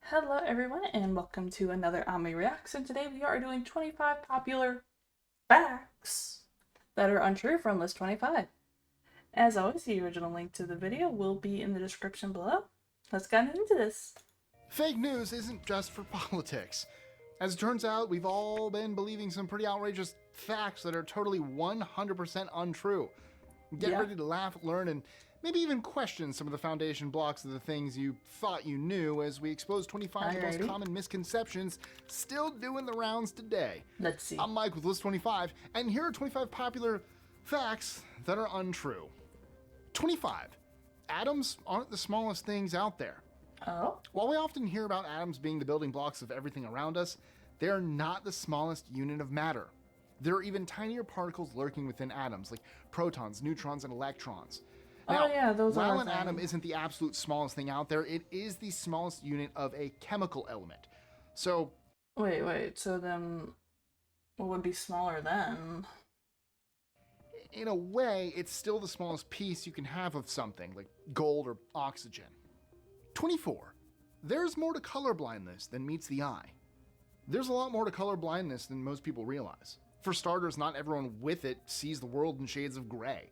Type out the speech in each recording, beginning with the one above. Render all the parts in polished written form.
Hello everyone and welcome to another Ami Reacts, and today we are doing 25 popular facts that are untrue from list 25. As always, the original link to the video will be in the description below. Let's get into this. Fake news isn't just for politics. As it turns out, we've all been believing some pretty outrageous facts that are totally 100% untrue. Get ready to laugh, learn, and maybe even question some of the foundation blocks of the things you thought you knew as we expose 25 of the most common misconceptions still doing the rounds today. Let's see. I'm Mike with List 25, and here are 25 popular facts that are untrue. 25. Atoms aren't the smallest things out there. Oh? While we often hear about atoms being the building blocks of everything around us, they are not the smallest unit of matter. There are even tinier particles lurking within atoms, like protons, neutrons, and electrons. Now, while an atom isn't the absolute smallest thing out there, it is the smallest unit of a chemical element. So... Wait, so then what would be smaller then? In a way, it's still the smallest piece you can have of something, like gold or oxygen. 24. There's more to color blindness than meets the eye. There's a lot more to color blindness than most people realize. For starters, not everyone with it sees the world in shades of gray.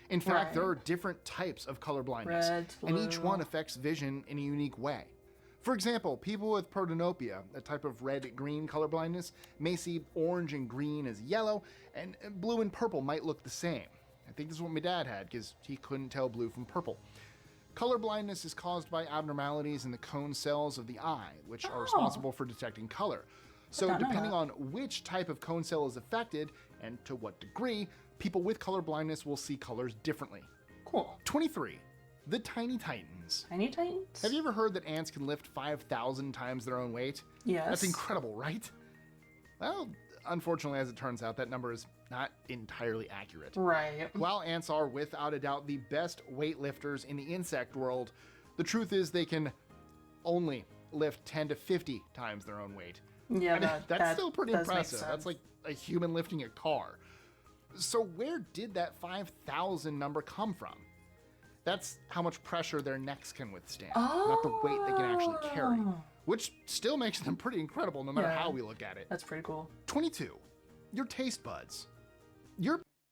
In fact, there are different types of color blindness, and each one affects vision in a unique way. For example, people with protanopia, a type of red-green color blindness, may see orange and green as yellow, and blue and purple might look the same. I think this is what my dad had, because he couldn't tell blue from purple. Color blindness is caused by abnormalities in the cone cells of the eye, which are responsible for detecting color. So depending on which type of cone cell is affected, and to what degree, people with color blindness will see colors differently. Cool. 23. The Tiny Titans. Tiny Titans? Have you ever heard that ants can lift 5,000 times their own weight? Yes. That's incredible, right? Well, unfortunately, as it turns out, that number is not entirely accurate. Right. While ants are without a doubt the best weightlifters in the insect world, the truth is they can only lift 10 to 50 times their own weight. Yeah, that's still pretty impressive. That's like a human lifting a car. So where did that 5,000 number come from? That's how much pressure their necks can withstand, not the weight they can actually carry, which still makes them pretty incredible no matter how we look at it. That's pretty cool. 22. Your taste buds.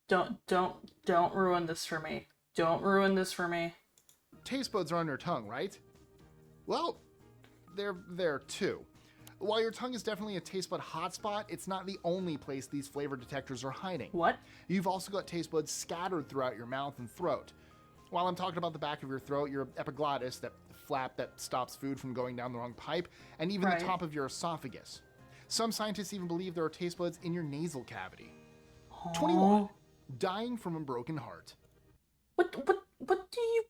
Don't ruin this for me. Don't ruin this for me. Taste buds are on your tongue, right? Well, they're there too. While your tongue is definitely a taste bud hotspot, it's not the only place these flavor detectors are hiding. What? You've also got taste buds scattered throughout your mouth and throat. While I'm talking about the back of your throat, your epiglottis, that flap that stops food from going down the wrong pipe, and even the top of your esophagus. Some scientists even believe there are taste buds in your nasal cavity. 21. Dying from a broken heart. What do you...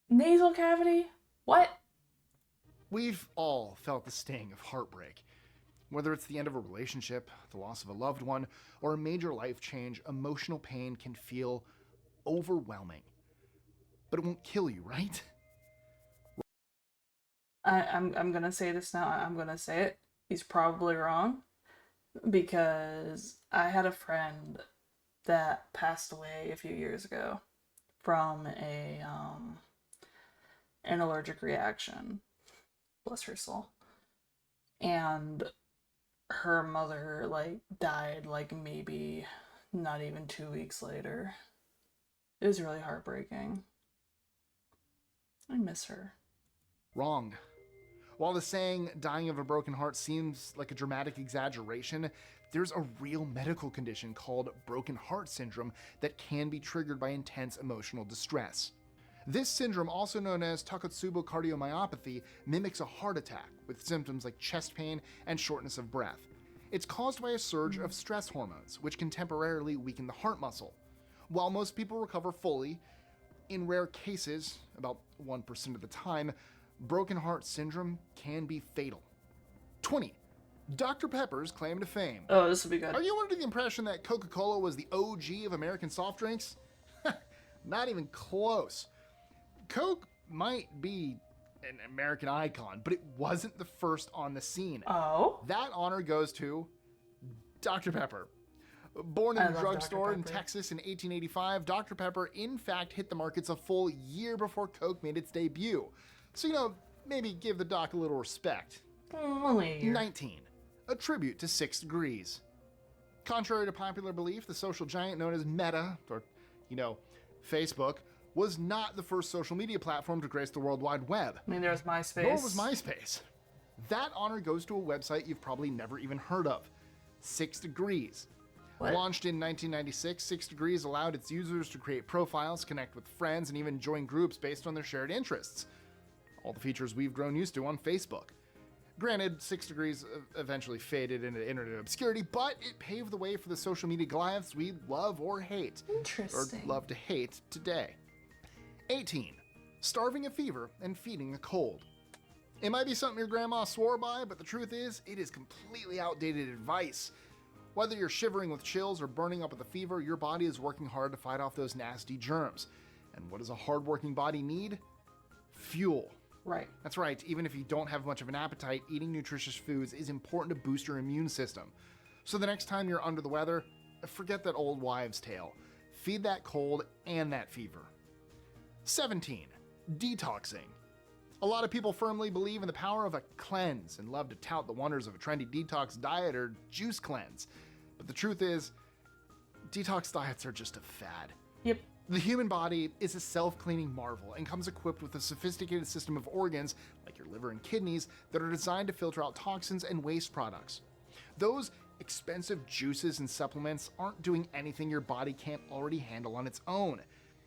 Nasal cavity? What? We've all felt the sting of heartbreak. Whether it's the end of a relationship, the loss of a loved one, or a major life change, emotional pain can feel overwhelming. But it won't kill you, right? I'm gonna say this now. I'm gonna say it. He's probably wrong, because I had a friend that passed away a few years ago from an allergic reaction. Bless her soul. And her mother died maybe not even 2 weeks later. It was really heartbreaking. I miss her. Wrong. While the saying dying of a broken heart seems like a dramatic exaggeration, there's a real medical condition called broken heart syndrome that can be triggered by intense emotional distress. This syndrome, also known as Takotsubo cardiomyopathy, mimics a heart attack with symptoms like chest pain and shortness of breath. It's caused by a surge of stress hormones, which can temporarily weaken the heart muscle. While most people recover fully, in rare cases, about 1% of the time, broken heart syndrome can be fatal. 20. Dr. Pepper's claim to fame. Oh, this would be good. Are you under the impression that Coca-Cola was the OG of American soft drinks? Not even close. Coke might be an American icon, but it wasn't the first on the scene. Oh? That honor goes to Dr. Pepper. Born in a drugstore in Texas in 1885, Dr. Pepper in fact hit the markets a full year before Coke made its debut. So, maybe give the doc a little respect. Only a year. 19. A tribute to 6 Degrees. Contrary to popular belief, the social giant known as Meta, or, Facebook, was not the first social media platform to grace the World Wide Web. I mean, there's MySpace. Nor was MySpace. That honor goes to a website you've probably never even heard of, 6 Degrees. What? Launched in 1996, 6 Degrees allowed its users to create profiles, connect with friends, and even join groups based on their shared interests. All the features we've grown used to on Facebook. Granted, 6 Degrees eventually faded into internet obscurity, but it paved the way for the social media Goliaths we love or hate. Interesting. Or love to hate today. 18. Starving a fever and feeding a cold. It might be something your grandma swore by, but the truth is, it is completely outdated advice. Whether you're shivering with chills or burning up with a fever, your body is working hard to fight off those nasty germs. And what does a hardworking body need? Fuel. Right. That's right, even if you don't have much of an appetite, eating nutritious foods is important to boost your immune system. So the next time you're under the weather, forget that old wives' tale. Feed that cold and that fever. 17. Detoxing. A lot of people firmly believe in the power of a cleanse and love to tout the wonders of a trendy detox diet or juice cleanse. But the truth is, detox diets are just a fad. Yep. The human body is a self-cleaning marvel and comes equipped with a sophisticated system of organs, like your liver and kidneys, that are designed to filter out toxins and waste products. Those expensive juices and supplements aren't doing anything your body can't already handle on its own.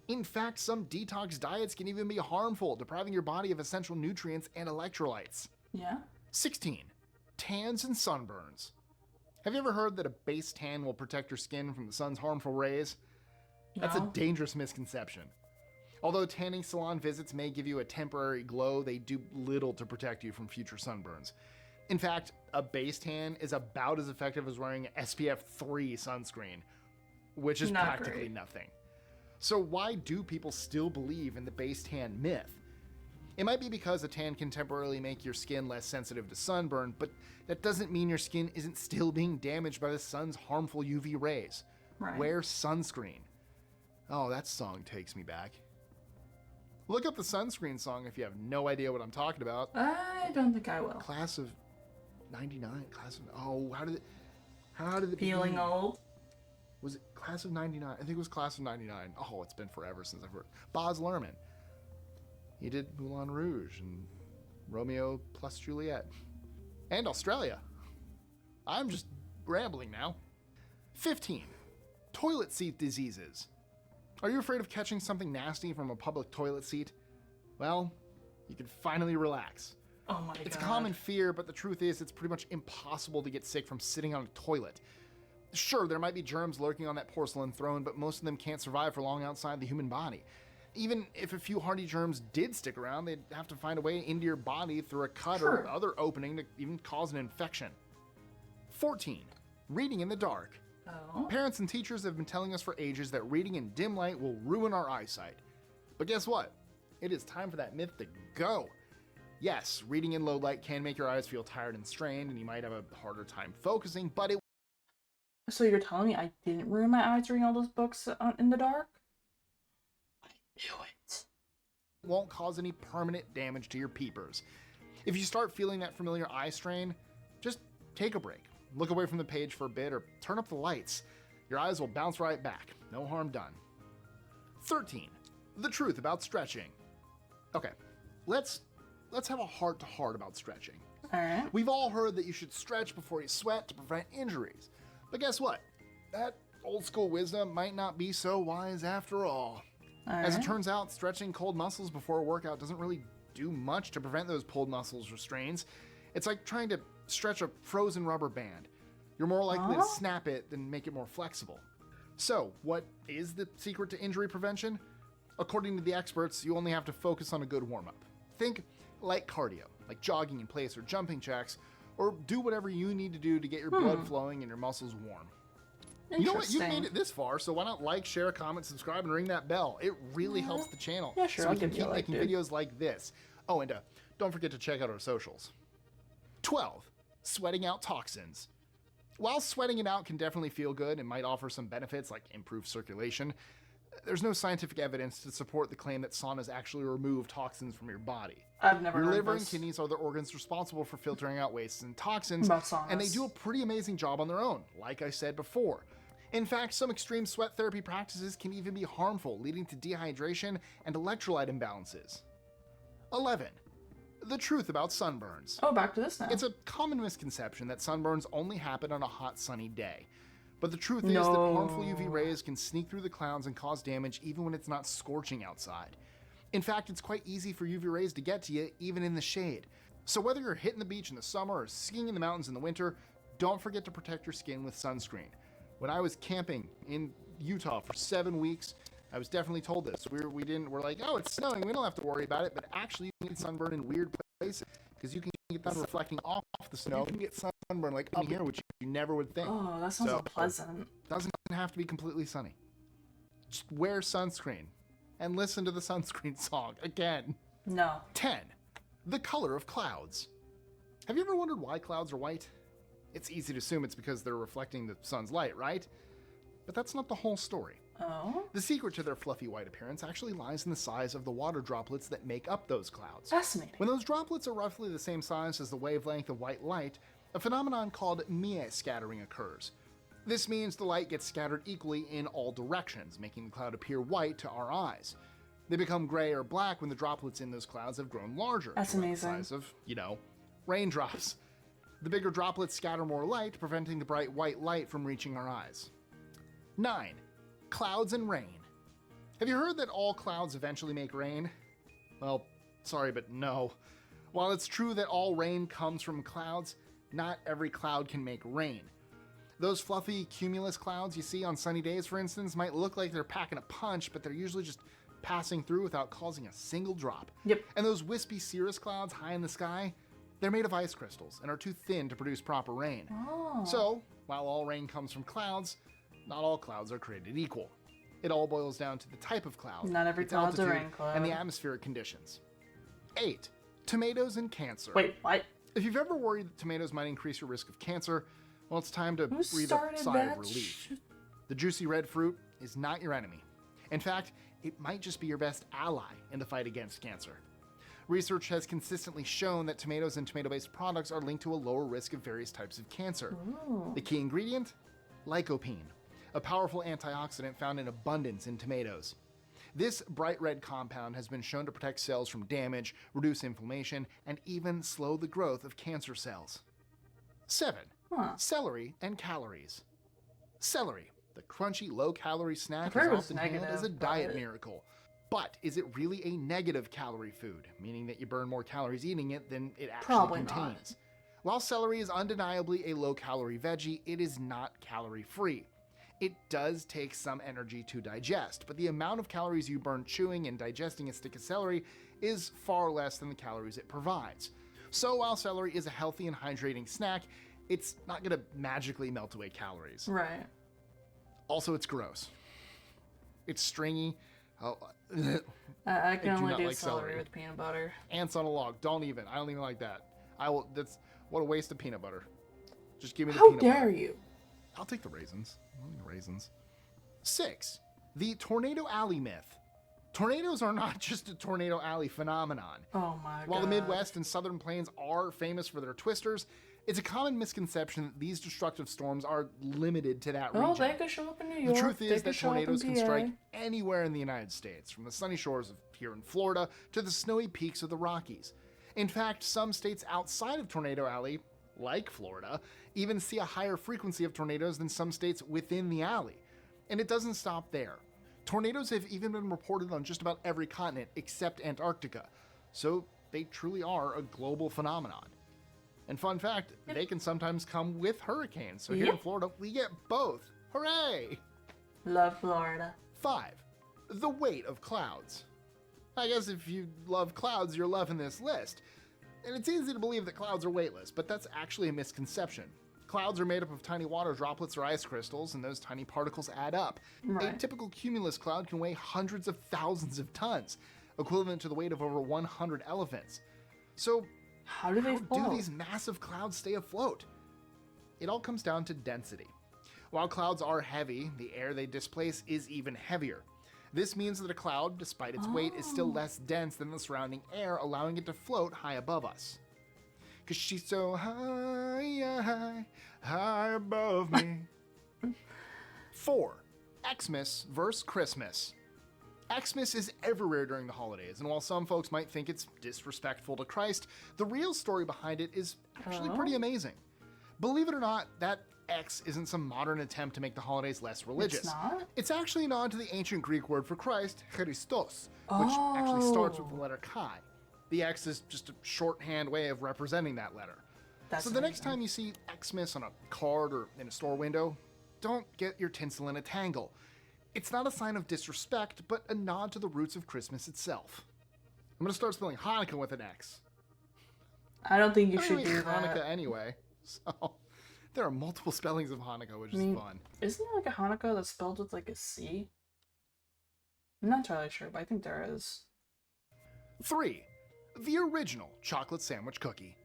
In fact, some detox diets can even be harmful, depriving your body of essential nutrients and electrolytes. Yeah. 16. Tans and sunburns. Have you ever heard that a base tan will protect your skin from the sun's harmful rays? That's a No. dangerous misconception. Although tanning salon visits may give you a temporary glow, they do little to protect you from future sunburns. In fact, a base tan is about as effective as wearing SPF 3 sunscreen, which is Not practically great. nothing. So why do people still believe in the base tan myth? It might be because a tan can temporarily make your skin less sensitive to sunburn, but that doesn't mean your skin isn't still being damaged by the sun's harmful UV rays. Right. Wear sunscreen. Oh, that song takes me back. Look up the sunscreen song if you have no idea what I'm talking about. I don't think I will. Class of 99. How did it Feeling begin? old? Was it Class of 99? I think it was Class of 99. Oh, it's been forever since I've heard. Baz Luhrmann. He did Moulin Rouge and Romeo plus Juliet. And Australia. I'm just rambling now. 15. Toilet seat diseases. Are you afraid of catching something nasty from a public toilet seat? Well, you can finally relax. Oh my god. It's a common fear, but the truth is it's pretty much impossible to get sick from sitting on a toilet. Sure, there might be germs lurking on that porcelain throne, but most of them can't survive for long outside the human body. Even if a few hardy germs did stick around, they'd have to find a way into your body through a cut Sure. or other opening to even cause an infection. 14. Reading in the dark. Oh. Parents and teachers have been telling us for ages that reading in dim light will ruin our eyesight. But guess what? It is time for that myth to go. Yes, reading in low light can make your eyes feel tired and strained, and you might have a harder time focusing, but it So you're telling me I didn't ruin my eyes reading all those books in the dark? I knew it. won't cause any permanent damage to your peepers. If you start feeling that familiar eye strain, just take a break. Look away from the page for a bit or turn up the lights. Your eyes will bounce right back. No harm done. 13. The truth about stretching. Okay, let's have a heart-to-heart about stretching. Alright. We've all heard that you should stretch before you sweat to prevent injuries. But guess what? That old school wisdom might not be so wise after all. As it turns out, stretching cold muscles before a workout doesn't really do much to prevent those pulled muscles or strains. It's like trying to stretch a frozen rubber band. You're more likely to snap it than make it more flexible. So, what is the secret to injury prevention? According to the experts, you only have to focus on a good warm-up. Think light cardio, like jogging in place or jumping jacks, or do whatever you need to do to get your blood flowing and your muscles warm. You know what? You've made it this far, so why not like, share, comment, subscribe, and ring that bell? It really helps the channel. Yeah, sure, So we I'll can give you keep a like, making dude. videos like this. Oh, and don't forget to check out our socials. 12. Sweating out toxins. While sweating it out can definitely feel good and might offer some benefits like improved circulation, There's no scientific evidence to support the claim that saunas actually remove toxins from your body. I've never Your heard liver this. and kidneys are the organs responsible for filtering out wastes and toxins, About saunas. and they do a pretty amazing job on their own, like I said before. In fact, some extreme sweat therapy practices can even be harmful, leading to dehydration and electrolyte imbalances. 11. The truth about sunburns. Oh, back to this now. It's a common misconception that sunburns only happen on a hot, sunny day. But the truth is that harmful UV rays can sneak through the clouds and cause damage even when it's not scorching outside. In fact, it's quite easy for UV rays to get to you, even in the shade. So whether you're hitting the beach in the summer or skiing in the mountains in the winter, don't forget to protect your skin with sunscreen. When I was camping in Utah for 7 weeks, I was definitely told this. We're like, oh, it's snowing, we don't have to worry about it, but actually you get sunburn in weird places because you can get that reflecting off the snow. You can get sunburn like up here, which you never would think. Oh, that sounds unpleasant. Doesn't have to be completely sunny. Just wear sunscreen and listen to the sunscreen song again. No. 10. The color of clouds. Have you ever wondered why clouds are white? It's easy to assume it's because they're reflecting the sun's light, right? But that's not the whole story. Oh? The secret to their fluffy white appearance actually lies in the size of the water droplets that make up those clouds. Fascinating. When those droplets are roughly the same size as the wavelength of white light, a phenomenon called Mie scattering occurs. This means the light gets scattered equally in all directions, making the cloud appear white to our eyes. They become gray or black when the droplets in those clouds have grown larger. That's amazing. The size of, raindrops. The bigger droplets scatter more light, preventing the bright white light from reaching our eyes. 9. Clouds and rain. Have you heard that all clouds eventually make rain? Well, sorry, but no. While it's true that all rain comes from clouds, not every cloud can make rain. Those fluffy cumulus clouds you see on sunny days, for instance, might look like they're packing a punch, but they're usually just passing through without causing a single drop. Yep. And those wispy cirrus clouds high in the sky, they're made of ice crystals and are too thin to produce proper rain. Oh. So, while all rain comes from clouds, not all clouds are created equal. It all boils down to the type of cloud, Not every its cloud's a altitude, rain cloud. and the atmospheric conditions. 8. Tomatoes and cancer. Wait, what? If you've ever worried that tomatoes might increase your risk of cancer, well, it's time to Who breathe a started sigh that of relief. The juicy red fruit is not your enemy. In fact, it might just be your best ally in the fight against cancer. Research has consistently shown that tomatoes and tomato-based products are linked to a lower risk of various types of cancer. Ooh. The key ingredient? Lycopene, a powerful antioxidant found in abundance in tomatoes. This bright red compound has been shown to protect cells from damage, reduce inflammation, and even slow the growth of cancer cells. 7. Huh. Celery and calories. Celery, the crunchy, low-calorie snack, I've heard is it was often hailed as a negative, diet but- miracle. But is it really a negative calorie food, meaning that you burn more calories eating it than it actually Probably not. contains? While celery is undeniably a low-calorie veggie, it is not calorie-free. It does take some energy to digest, but the amount of calories you burn chewing and digesting a stick of celery is far less than the calories it provides. So while celery is a healthy and hydrating snack, it's not going to magically melt away calories. Right. Also, it's gross. It's stringy. Oh, I can do only not do like celery celery. with peanut butter. ants on a log. I don't even like that. What a waste of peanut butter. Just give me the How peanut dare butter. you? I'll take the raisins. I'll eat the raisins. 6. The Tornado Alley myth. Tornadoes are not just a tornado alley phenomenon. Oh my god. While the Midwest and Southern Plains are famous for their twisters, it's a common misconception that these destructive storms are limited to that region. Oh, they could show up in New York. The truth they is could that show up in tornadoes can PA. strike anywhere in the United States, from the sunny shores of here in Florida to the snowy peaks of the Rockies. In fact, some states outside of Tornado Alley, like Florida, even see a higher frequency of tornadoes than some states within the alley. And it doesn't stop there. Tornadoes have even been reported on just about every continent except Antarctica, so they truly are a global phenomenon. And fun fact, they can sometimes come with hurricanes, so here in Yep. Florida, we get both. Hooray! Love Florida. 5. The weight of clouds. I guess if you love clouds, you're loving this list. And it's easy to believe that clouds are weightless, but that's actually a misconception. Clouds are made up of tiny water droplets or ice crystals, and those tiny particles add up. A Right. typical cumulus cloud can weigh hundreds of thousands of tons, equivalent to the weight of over 100 elephants. So, How do they how fall? do these massive clouds stay afloat? It all comes down to density. While clouds are heavy, the air they displace is even heavier. This means that a cloud, despite its weight, is still less dense than the surrounding air, allowing it to float high above us. 'Cause she's so high, high above me. 4. Xmas versus Christmas. Xmas is everywhere during the holidays, and while some folks might think it's disrespectful to Christ, the real story behind it is actually pretty amazing. Believe it or not, that X isn't some modern attempt to make the holidays less religious. It's not? It's actually a nod to the ancient Greek word for Christ, Christos, which actually starts with the letter chi. The X is just a shorthand way of representing that letter. So the next time you see Xmas on a card or in a store window, don't get your tinsel in a tangle. It's not a sign of disrespect, but a nod to the roots of Christmas itself. I'm going to start spelling Hanukkah with an X. I don't think you should do Hanukkah that. anyway, so there are multiple spellings of Hanukkah, which is fun. Isn't there like a Hanukkah that's spelled with like a C? I'm not entirely sure, but I think there is. 3. The original chocolate sandwich cookie.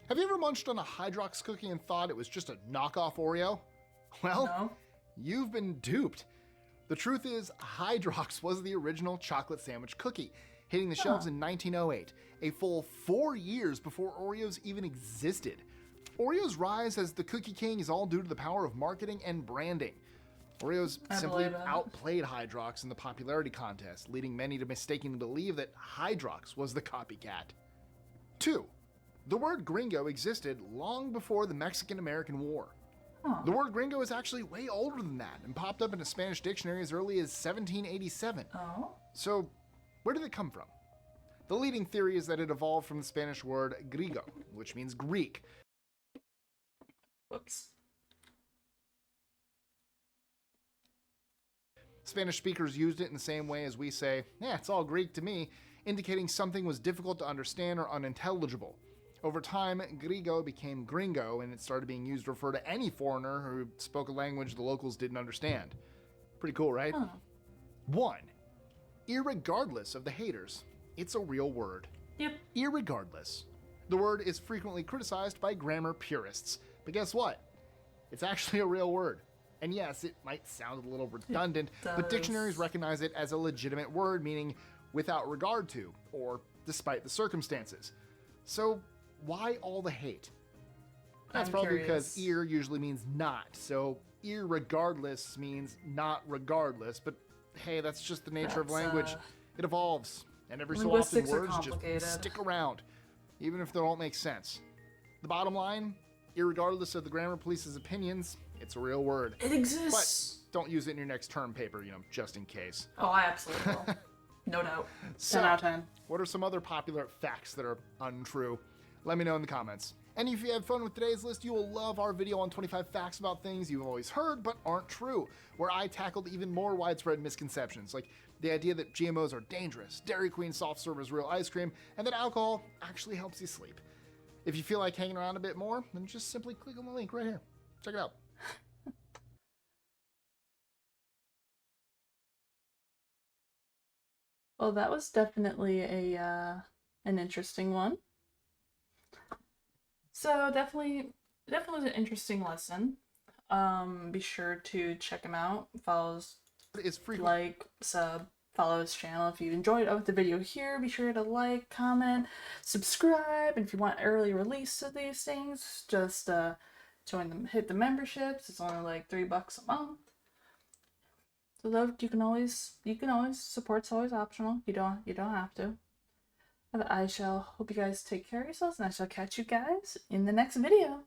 Have you ever munched on a Hydrox cookie and thought it was just a knockoff Oreo? Well, No? you've been duped. The truth is, Hydrox was the original chocolate sandwich cookie, hitting the shelves in 1908, a full 4 years before Oreos even existed. Oreo's rise as the Cookie King is all due to the power of marketing and branding. Oreos simply outplayed Hydrox in the popularity contest, leading many to mistakenly believe that Hydrox was the copycat. 2. The word gringo existed long before the Mexican-American War. The word gringo is actually way older than that and popped up in a Spanish dictionary as early as 1787. Oh? So, where did it come from? The leading theory is that it evolved from the Spanish word griego, which means Greek. Whoops. Spanish speakers used it in the same way as we say, yeah, it's all Greek to me, indicating something was difficult to understand or unintelligible. Over time, griego became gringo, and it started being used to refer to any foreigner who spoke a language the locals didn't understand. Pretty cool, right? 1. Irregardless of the haters, it's a real word. Yep. Irregardless. The word is frequently criticized by grammar purists, but guess what? It's actually a real word. And yes, it might sound a little redundant, but dictionaries recognize it as a legitimate word, meaning without regard to, or despite the circumstances. So, why all the hate? That's probably because ear usually means not, so irregardless means not regardless, but hey, that's just the nature of language. It evolves, and every so often words just stick around, even if they don't make sense. The bottom line, irregardless of the grammar police's opinions, it's a real word. It exists! But don't use it in your next term paper, just in case. Oh, I absolutely will. No doubt. So, 10 out of 10. What are some other popular facts that are untrue? Let me know in the comments. And if you had fun with today's list, you will love our video on 25 facts about things you've always heard but aren't true, where I tackled even more widespread misconceptions, like the idea that GMOs are dangerous, Dairy Queen soft serve is real ice cream, and that alcohol actually helps you sleep. If you feel like hanging around a bit more, then just simply click on the link right here. Check it out. Well, that was definitely an interesting one. So definitely was an interesting lesson. Be sure to check him out. Like, sub, follow his channel. If you enjoyed the video here, be sure to like, comment, subscribe. And if you want early release of these things, just join them. Hit the memberships. It's only like $3 a month. So you can always support's always optional. You don't have to. But I shall hope you guys take care of yourselves, and I shall catch you guys in the next video.